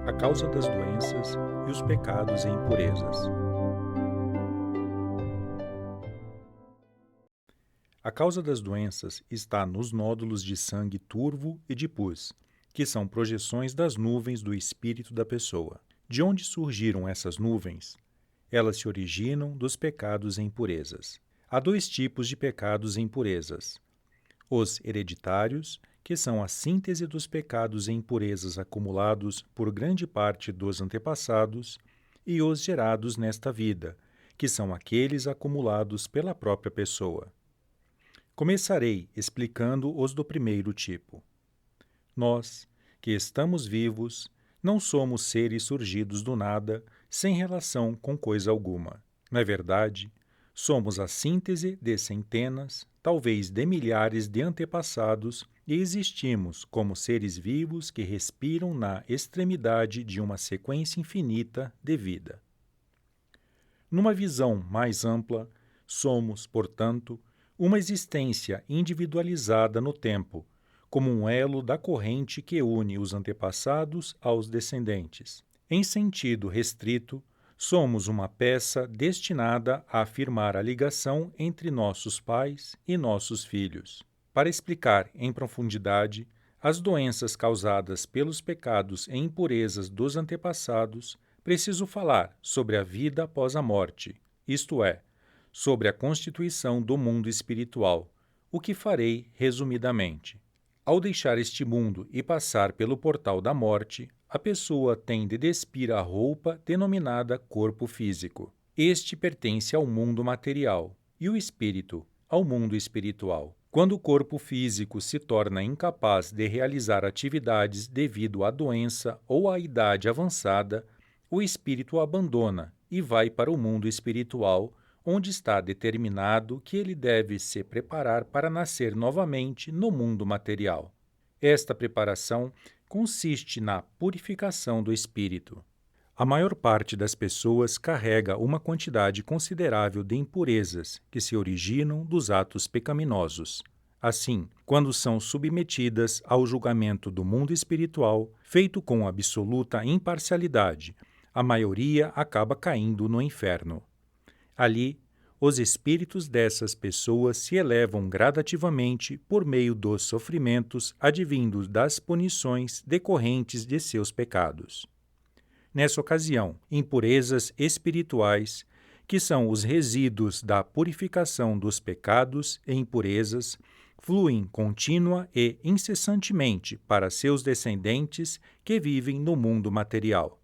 a causa das doenças e os pecados e impurezas. A causa das doenças está nos nódulos de sangue turvo e de pus, que são projeções das nuvens do espírito da pessoa. De onde surgiram essas nuvens? Elas se originam dos pecados e impurezas. Há dois tipos de pecados e impurezas: os hereditários, que são a síntese dos pecados e impurezas acumulados por grande parte dos antepassados, e os gerados nesta vida, que são aqueles acumulados pela própria pessoa. Começarei explicando os do primeiro tipo. Nós, que estamos vivos, não somos seres surgidos do nada, sem relação com coisa alguma. Na verdade, somos a síntese de centenas, talvez de milhares de antepassados e existimos como seres vivos que respiram na extremidade de uma sequência infinita de vida. Numa visão mais ampla, somos, portanto, uma existência individualizada no tempo, como um elo da corrente que une os antepassados aos descendentes. Em sentido restrito, somos uma peça destinada a afirmar a ligação entre nossos pais e nossos filhos. Para explicar em profundidade as doenças causadas pelos pecados e impurezas dos antepassados, preciso falar sobre a vida após a morte, isto é, sobre a constituição do mundo espiritual, o que farei resumidamente. Ao deixar este mundo e passar pelo portal da morte, a pessoa tem de despir a roupa denominada corpo físico. Este pertence ao mundo material e o espírito ao mundo espiritual. Quando o corpo físico se torna incapaz de realizar atividades devido à doença ou à idade avançada, o espírito o abandona e vai para o mundo espiritual, onde está determinado que ele deve se preparar para nascer novamente no mundo material. Esta preparação consiste na purificação do espírito. A maior parte das pessoas carrega uma quantidade considerável de impurezas que se originam dos atos pecaminosos. Assim, quando são submetidas ao julgamento do mundo espiritual, feito com absoluta imparcialidade, a maioria acaba caindo no inferno. Ali, os espíritos dessas pessoas se elevam gradativamente por meio dos sofrimentos advindos das punições decorrentes de seus pecados. Nessa ocasião, impurezas espirituais, que são os resíduos da purificação dos pecados e impurezas, fluem contínua e incessantemente para seus descendentes que vivem no mundo material.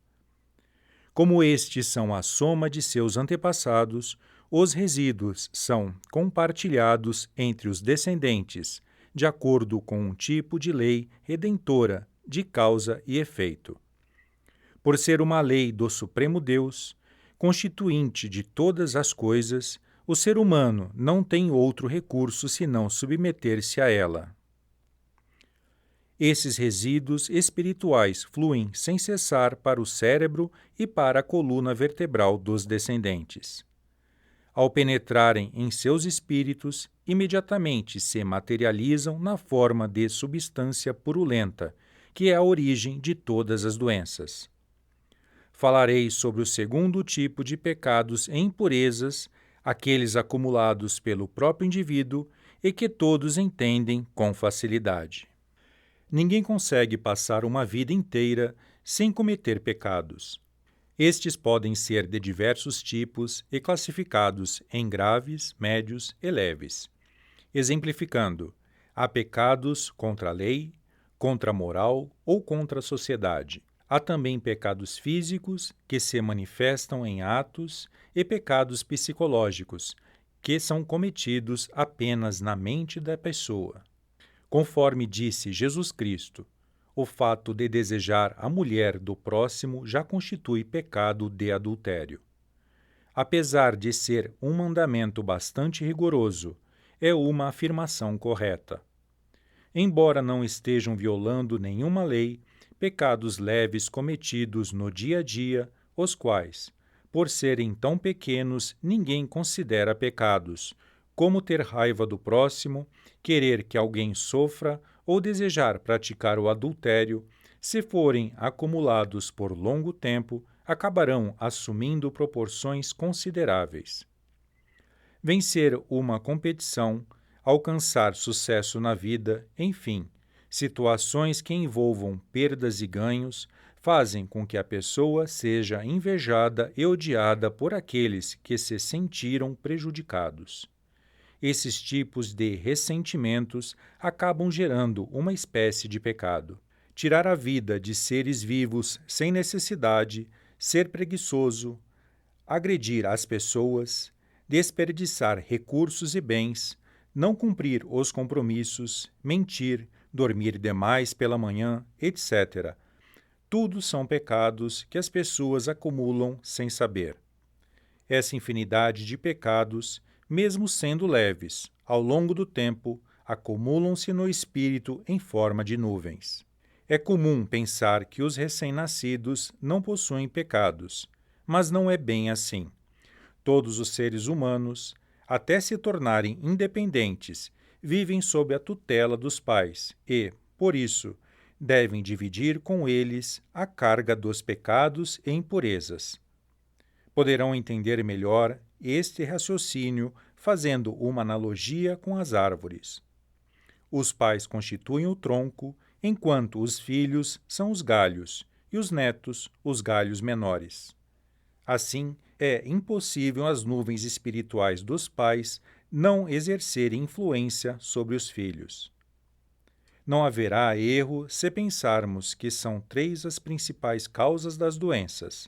Como estes são a soma de seus antepassados, os resíduos são compartilhados entre os descendentes, de acordo com um tipo de lei redentora de causa e efeito. Por ser uma lei do Supremo Deus, constituinte de todas as coisas, o ser humano não tem outro recurso senão submeter-se a ela. Esses resíduos espirituais fluem sem cessar para o cérebro e para a coluna vertebral dos descendentes. Ao penetrarem em seus espíritos, imediatamente se materializam na forma de substância purulenta, que é a origem de todas as doenças. Falarei sobre o segundo tipo de pecados e impurezas, aqueles acumulados pelo próprio indivíduo e que todos entendem com facilidade. Ninguém consegue passar uma vida inteira sem cometer pecados. Estes podem ser de diversos tipos e classificados em graves, médios e leves. Exemplificando, há pecados contra a lei, contra a moral ou contra a sociedade. Há também pecados físicos, que se manifestam em atos, e pecados psicológicos, que são cometidos apenas na mente da pessoa. Conforme disse Jesus Cristo, o fato de desejar a mulher do próximo já constitui pecado de adultério. Apesar de ser um mandamento bastante rigoroso, é uma afirmação correta. Embora não estejam violando nenhuma lei, pecados leves cometidos no dia a dia, os quais, por serem tão pequenos, ninguém considera pecados, como ter raiva do próximo, querer que alguém sofra ou desejar praticar o adultério, Se forem acumulados por longo tempo, acabarão assumindo proporções consideráveis. Vencer uma competição, alcançar sucesso na vida, enfim, situações que envolvam perdas e ganhos, fazem com que a pessoa seja invejada e odiada por aqueles que se sentiram prejudicados. Esses tipos de ressentimentos acabam gerando uma espécie de pecado. Tirar a vida de seres vivos sem necessidade, ser preguiçoso, agredir as pessoas, desperdiçar recursos e bens, não cumprir os compromissos, mentir, dormir demais pela manhã, etc. Tudo são pecados que as pessoas acumulam sem saber. Essa infinidade de pecados, mesmo sendo leves, ao longo do tempo, acumulam-se no espírito em forma de nuvens. É comum pensar que os recém-nascidos não possuem pecados, mas não é bem assim. Todos os seres humanos, até se tornarem independentes, vivem sob a tutela dos pais e, por isso, devem dividir com eles a carga dos pecados e impurezas. Poderão entender melhor este raciocínio fazendo uma analogia com as árvores. Os pais constituem o tronco, enquanto os filhos são os galhos e os netos os galhos menores. Assim, é impossível as nuvens espirituais dos pais não exercerem influência sobre os filhos. Não haverá erro se pensarmos que são três as principais causas das doenças: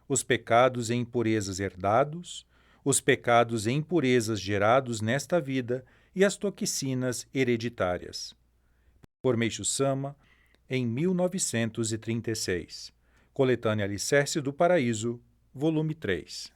os pecados e impurezas herdados, os pecados e impurezas gerados nesta vida e as toxinas hereditárias. Por Meixo Sama, em 1936. Coletânea Alicerce do Paraíso, volume 3.